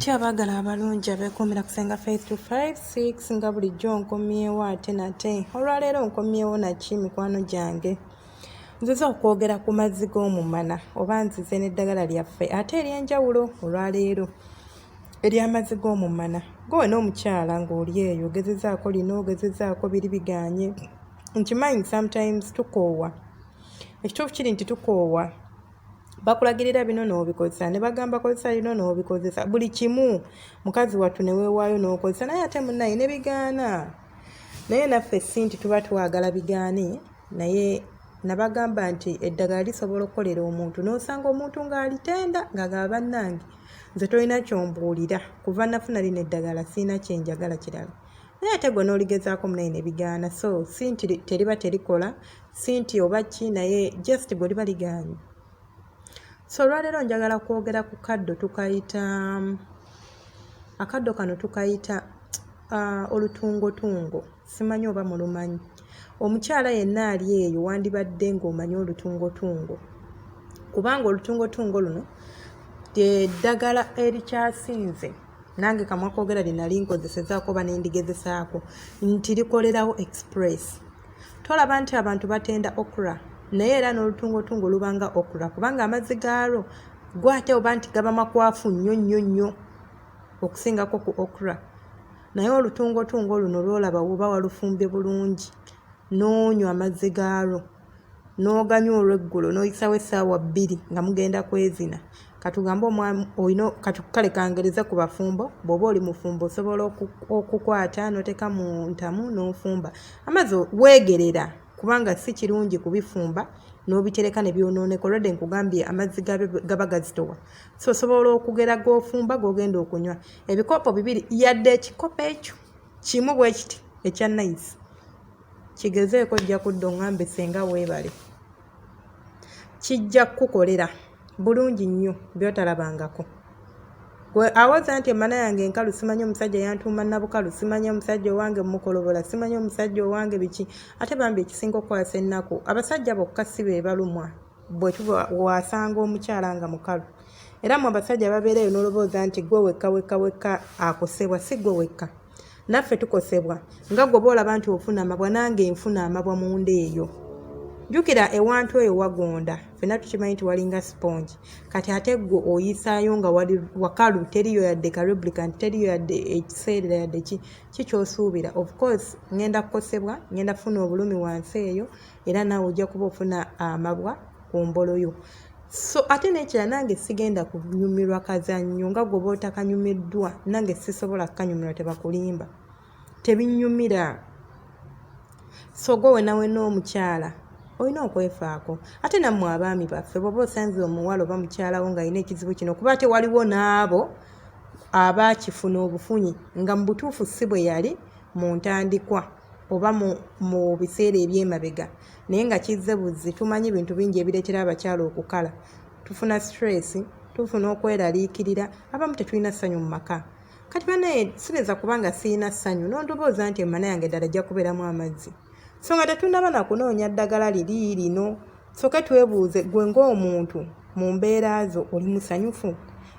Mutya abaagala abalungi abeekuumira ku Senga Face 256 nga bulijjo nkomyewo ate nate. Olwaleero nkomyewo naki mikwano gyange. Nzize okwogera ku mazzi g'omumana oba nzize n'eddagala lyaffe ate ery'enjawulo olwaleero ery'amazzi g'omumana. Gwe n'omukyala ng'oli eyo ogezezaako lino ogezezaako biri biganye. Nkimanyi sometimes tukoowa. Ekituufu kiri nti tukoowa. Bakulagirira bino n'obikozesa ne bagamba kozesa lino n'obikozesa buli kimu mukazi wattu ne weewaayo n'okozesa naye ate munnaye ne bigaana naye naffe si nti tuba twagala bigaane naye nabagamba nti eddagala lisobola okukolera omuntu n'osanga omuntu ng'alitenda ng'agamba bannange nze tolina kyombuulira kuva nafuna lino eddagala siina kyenjagala kirala naye ate gwe n'oligezaako munnaye ne bigaana so si nti teriba terikola si nti oba ki naye just gwe liba ligaanye. So olwaleero njagala kwogera ku kaddo tukayita akaddo kano tukayita olutungotungo simanyi oba mulumanyi. Omukyala yenna ali eyo wandibadde ng'omanyi olutungotungo kubanga olutungotungo luno ly'eddagala erikyasinze nange kamwa kwogera linali nkozesezaako oba nendigezesaako nti likolerawo express. Tolaba nti abantu batenda okra naye era n'olutungotungo lubanga okra kubanga amazzi gaalwo gwate oba nti gaba makwafu nnyo okusingako ku okra naye olutungotungo luno lwolaba woba walufumbye bulungi n'onywa amazzi gaalwo n'oganywa olw'eggulo n'oyisawo essaawa 2 nga mugenda kwezina katugambe omwami olina kale kangereza ku bafumbo bw'oba oli mufumbo osobola okukwata n'oteeka mu ntamu n'ofumba amazzi weegerera kubanga si kirungi kubifumba n'obitereka ne byonooneka olwadde nkugambye amazzi gaba gazitowa so osobola okugera g'ofumba g'ogenda okunywa ebikopo 2 yadde ekikopo ekyo kimu bwe kiti ekya nayisi kigezeeko ojja kudda oŋŋambe senga weebale kijja kukukolera bulungi nnyo byotalabangako. Gwe awoza nti emana yange enkalu simanyi omusajja yantuuma nabukalu simanyi omusajja owange mukolobola simanyi omusajja owange biki ate bambi ekisinga okwasa ennaku abasajja bokka si be balumwa bwe wasanga omukyala nga mukalu era mu abasajja babeera eyo n'olobooza nti gwe wekka akosebwa si gwe wekka naffe tukosebwa nga gwe boolaba nti ofuna amabwa nange nfuna amabwa mu nda eyo. Jukira ewantu eyo wagonda fena tukimanyi nti walinga sponge kati ate gwe oyisaayo nga wali wakalu teriyo yadde ka lubricant teriyo yadde ekiseerera yadde kikyosuubira. Of course ngenda kukosebwa ngenda kufuna obulumi wansi eyo era naawe ojja kuba ofuna amabwa ku mbolo yo. So ate n'ekira nange sigenda kunyumirwa kazannyo nga gwe bootakanyumiddwa nange sisobola kukanyumirwa tebakulimba tebinyumira. So gwe wenawe n'omukyala olina okwefaako ate nammwe abaami baffe bw'oba osanze omuwala oba mukyalawo ng'alina ekizibu kino kuba ate waliwo n'abo abaakifuna obufunyi nga mu butuufu si bwe yali mu ntandikwa oba mu biseera eby'emabega naye nga kizze buzzi tumanyi bintu bingi ebireetera abakyala okukala tufuna stress tufuna okweraliikirira abamu tetulina ssanyu mu maka kati banaye sireza kubanga sirina ssanyu n'ondobooza nti emana yange ddala ejja kubeeramu amazzi so nga tetunaba na kunoonya ddagala liri lino soke twebuuze gwe ng'omuntu mu mbeera zo oli musanyufu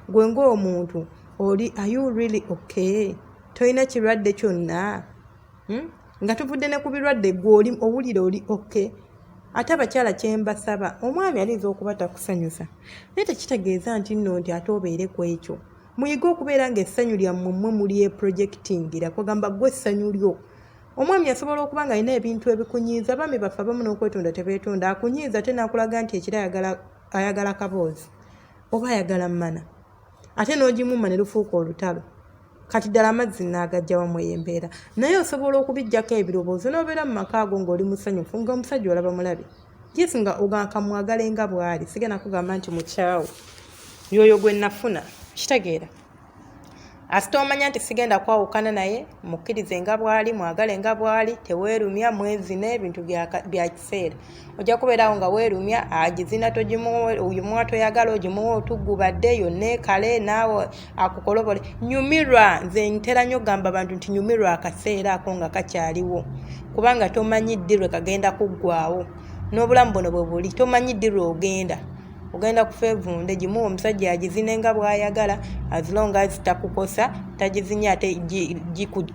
gwe ng'omuntu oli are you really okay tolina kirwadde kyonna nga tuvudde ne ku birwadde gwe owulira oli okay. Ate abakyala kyembasaba omwami alinza okuba takusanyusa naye tekitegeeza nti nno nti ate obeere ku ekyo muyige okubeera ng'essanyu lyammwe mmwe mulyeprojectingira kwegamba gwe essanyu lyo. Omwami asobola okuba nga alina ebintu ebikunyiiza abaami baffe abamu n'okwetunda tebeetunda akunyiiza ate n'akulaga nti ekira ayagala kaboozi oba ayagala mmana ate n'ogimumma ne lufuuka olutalo kati ddala amazzi n'agajja wamu ey'embeera naye osobola okubijjako ebirowoozo n'obeera mu maka ago ng'oli musanyufu ng'omusajja olaba mulabe yesi nga ogakamwagale nga bw'ali sigenda kugamba nti mukyawo yoyo gwe nafuna kitegeera asita omanya nti sigenda kwawukana naye mukkirize nga bw'ali mwagale nga bw'ali teweerumya mwezina ebintu bya kiseera ojja kubeerawo nga weerumya agizina togimuwa oyo mwatoyagala ogimuwa otugubadde yonna ekale naawe akukolobole nyumirwa nze ntera nnyo gamba abantu nti nyumirwa akaseera ako nga kakyaliwo kubanga tomanyi ddi lwe kagenda kuggwaawo n'obulamu buno bwe buli tomanyi ddi lwe ogenda ogenda kufeevunde gimuwa omusajja agizine nga bw'ayagala as long as takukosa tagizinya ate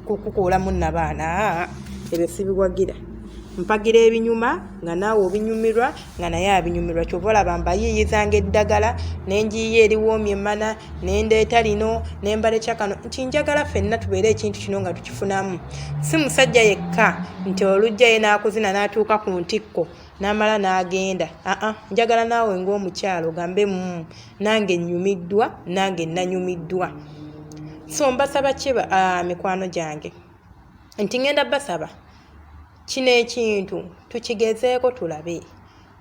kukukuulamu nabaana ebyo sibiwagira. Mpagira ebinyuma nga naawe obinyumirwa nga naye abinyumirwa. Kyova olaba mbayiiyizanga eddagala nenjiiya eriwoomya emana nendeeta lino nembalekya kano nti njagala ffenna tubeere ekintu kino nga tukifunamu. Si musajja yekka nti olujja ye n'akuzina n'atuuka ku ntikko n'amala n'agenda. Njagala naawe ng'omukyalo gambe nange nnyumiddwa nange nanyumiddwa. So mbasaba kiba mikwano gyange nti ngenda basaba kino ekintu tukigezeeko tulabe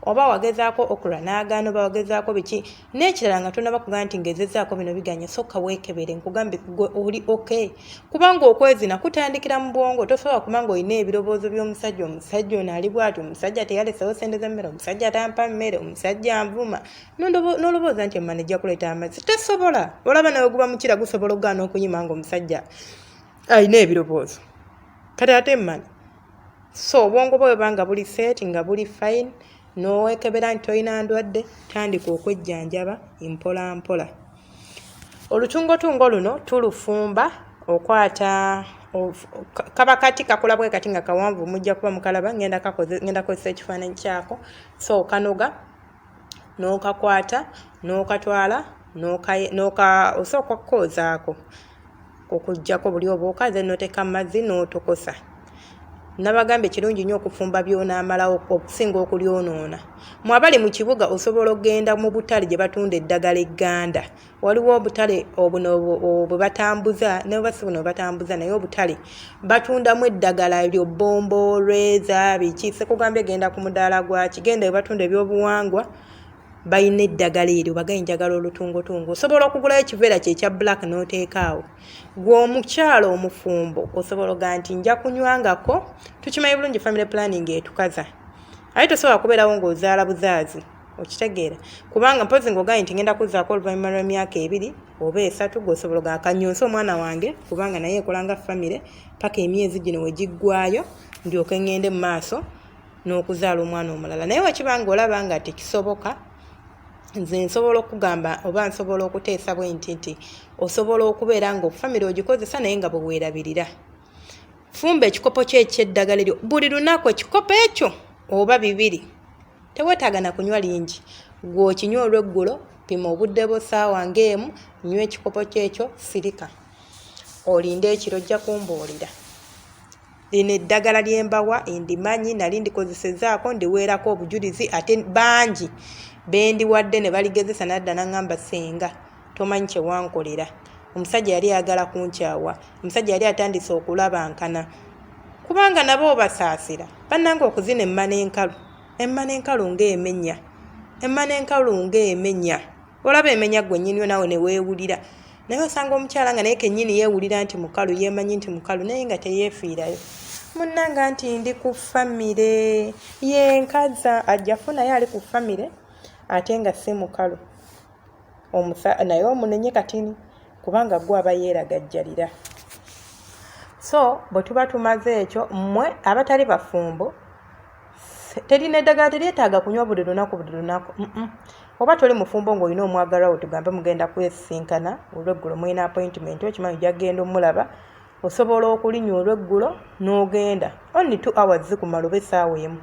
oba wagezaako okula n'agaana oba wagezaako biki n'ekirala nga tonaba nti ngezezaako bino biganya sokka weekebere nkugambe gwe oli okay kubanga okwezina kutandikira mu bwongo. Tosobola kumanga olina ebirowoozo by'omusajja ono ali bw'ati omusajja teyalesewo sente z'emmere omusajja tampa mmere omusajja anvuma n'olowooza nti emana ejja kuleeta amazzi. Tesobola olaba nawe guba mukira gusobola okugaana okunyima nga omusajja alina ebirowoozo kati ate emana. So obwongo bwe banga buli set nga buli fine n'owekebera nti tolina ndwadde tandika okwejjanjaba mpola mpola. Olutungotungo luno tulufumba okwata kaba kati kakola bwe kati nga kawanvu mujja kuba mukalaba ngenda kozesa ekifaananyi kyako. So kanoga n'okakwata n'okatwala osooka okukoozaako okuggyako buli oba okaze n'oteeka mazzi n'otokosa. Nabagambye kirungi nnyo okufumba by'onaamalawo okusinga okulyonoona. Mwabali mu kibuga osobola okgenda mu butale gye batunda eddagala egganda. Waliwo obutale bwe batambuza ne bwe si buno batambuza naye obutale batundamu eddagala eryo bbombo lweza biki. Sekugambye genda ku mudaala gwaki genda we batunda ebyobuwangwa bayina eddagala eryo bagaye njagala olutungotungo. Osobola okugulayo ekiveera kye ekya black n'oteekaawo. Gwe omukyalo omufumbo osobola oga nti nja kunywangako. Tukimanyi bulungi family planning etukaza aye tosobola kubeerawo ng'ozaala buzaazi okitegeera kubanga mpozi ng'ogaye nti ngenda kuzzaako oluvannyuma lw'emyaka 2 oba 3 gweosobola oga kanyonse omwana wange kubanga naye ekolanga famire paka emyezi gino we giggwayo ndyoke ngende mu maaso n'okuzaala omwana omulala. Naye wekibanga olaba nga tekisoboka nze nsobola okugamba oba nsobola okuteesa bwe nti osobola okubeera ng'ofamire ogikozesa naye nga bwe weerabirira. Fumba ekikopo kye eky'eddagala eryo buli lunaku ekikopo ekyo oba 2. Teweetaaga na kunywa lingi. Gwe okinywa olw'eggulo pima obudde bwo ssaawa ng'emu nywa ekikopo kyekyo sirika. Olinde ekiro ojja kumbuulira. Lino eddagala ly'embawa ndimanyi nali ndikozesezaako ndiweerako obujulizi ate bangi bendiwadde ne baligezesa nadda n'angamba Senga tomanyi kye wankolera. Omusajja yali ayagala kunkyawa. Omusajja yali atandise okulabankana kubanga nabo basaasira bannanga okuzina emmana enkalu. Emmana enkalu ng'emenya. Emmana enkalu ng'emenya. Olaba emenya gwe nnyini nawe ne weewulira. Naye osanga omukyala nga naye kennyini yeewulira nti mukalu yeemanyi nti mukalu naye nga teyeefiirayo. Munnanga nti ndi ku famire yenkaza ajja funayo ali ku famire ate nga si mukalu. Naye omunenye katini kubanga gwe aba yeeragajjalira. So bwe tuba tumaze ekyo mmwe abatali bafumbo terina eddagala teryetaaga kunywa buli lunaku. Oba toli mufumbo ng'olina omwagalwawo tugambe mugenda kwesinkana olw'eggulo mulina appointment okimanyi ojja kgenda omulaba osobola okulinywa olw'eggulo n'ogenda only 2 hours zikumala oba essaawa emu.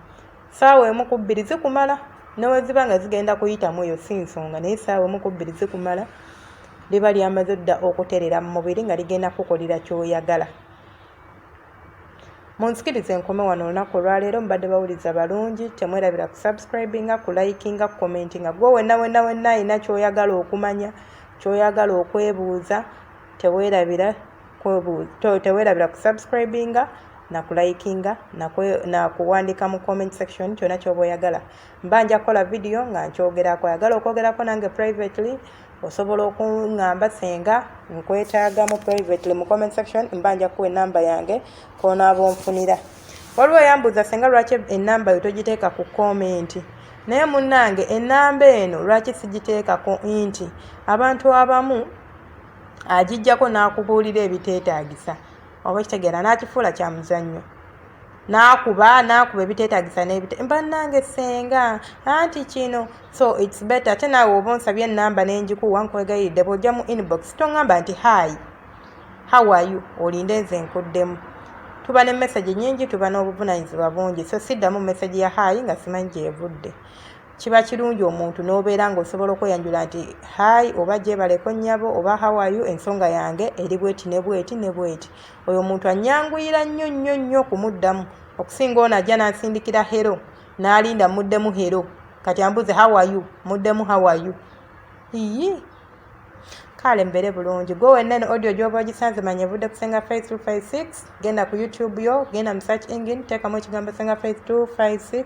Ssaawa emu ku 2 zikumala newe ziba nga zigenda kuyitamu eyo si nsonga naye essaawa emu ku 2 zikumala liba lyamaze dda okuterera mu mubiri nga ligenda kukolera ky'oyagala. Munsikirize nkome wano olunaku olwaleero mbadde bawuliza balungi temwerabira ku subscribinga ku likinga ku commentinga. Gwe wenna alina ky'oyagala okumanya ky'oyagala okwebuuza tewerabira ku subscribinga na ku likinga na kuwandika mu comment section kyonna ky'oba oyagala. Mbanja kukola video nga nkyogerako ayagala okwogerako nange privately osobola okungamba Senga nkwetaagamu privately mu comment section mbanja kuwa enamba yange konaaba onfunira. Waliwo yambuuza Senga lwaki enamba yo togiteeka ku comment. Naye munnange enamba eno lwaki sigiteekako nti abantu abamu agijjako n'akubuulira ebiteetaagisa oba kitegeera n'akifuula kya muzannyo. nakuba ebiteetagisa bannange Senga anti kino, so it's better ate naawe oba onsabye ennamba n'engikuwa nkwegayiridde bw'ojja mu inbox toŋŋamba nti hi how are you olinde nze nkuddemu. Tuba ne message nyingi, tuba n'obuvunaanyizibwa bungi, so siddamu message ya hi nga simanyi gyevudde. Kiba kirungi omuntu n'obeera ng'osobola okweyanjula nti hi oba gyebaleko nnyabo oba how are you, ensonga yange eri bweti ne bweti ne bweti. Oyo omuntu anyanguyira nnyo kumuddamu okusinga ono ajja n'ansindikira hero n'alinda muddemu hero kati ambuze how are you muddemu how are you. Kale mbere bulungi gwe wenna eno audio gy'oba ogisanze manya evudde ku Senga Face 256. Genda ku YouTube yo, genda mu search engine teekamu ekigambo Senga Face 256,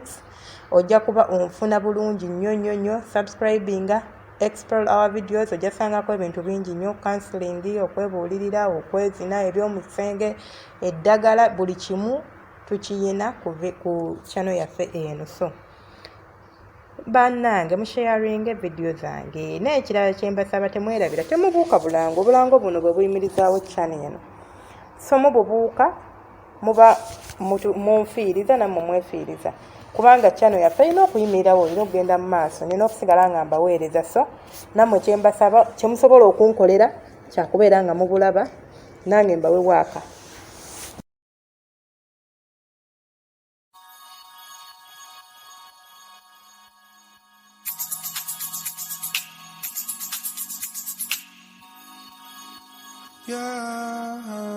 ojja kuba onfuna bulungi nnyo. Subscribinga, explore our videos, ojja sangako ebintu bingi nnyo, counseling, okwebuulirira, okwezina, eby'omusenge, eddagala, buli kimu tukiyina ku channel yaffe eno. So bannange musharinge video zange, n'ekirala kye mbasaba temwerabira, temubuuka bulango. Obulango buno bwe buyimirizaawo channel eno, so mububuuka muba munfiiriza nammwe mwefiiriza, kubanga channel yaffe erina okuyimirirawo, erina okugenda mu maaso, nina okusigala nga mbaweereza. So nammwe kye mbasaba kye musobola okunkolera kyakubeera nga mubulaba nange mbawe waaka. Yeah.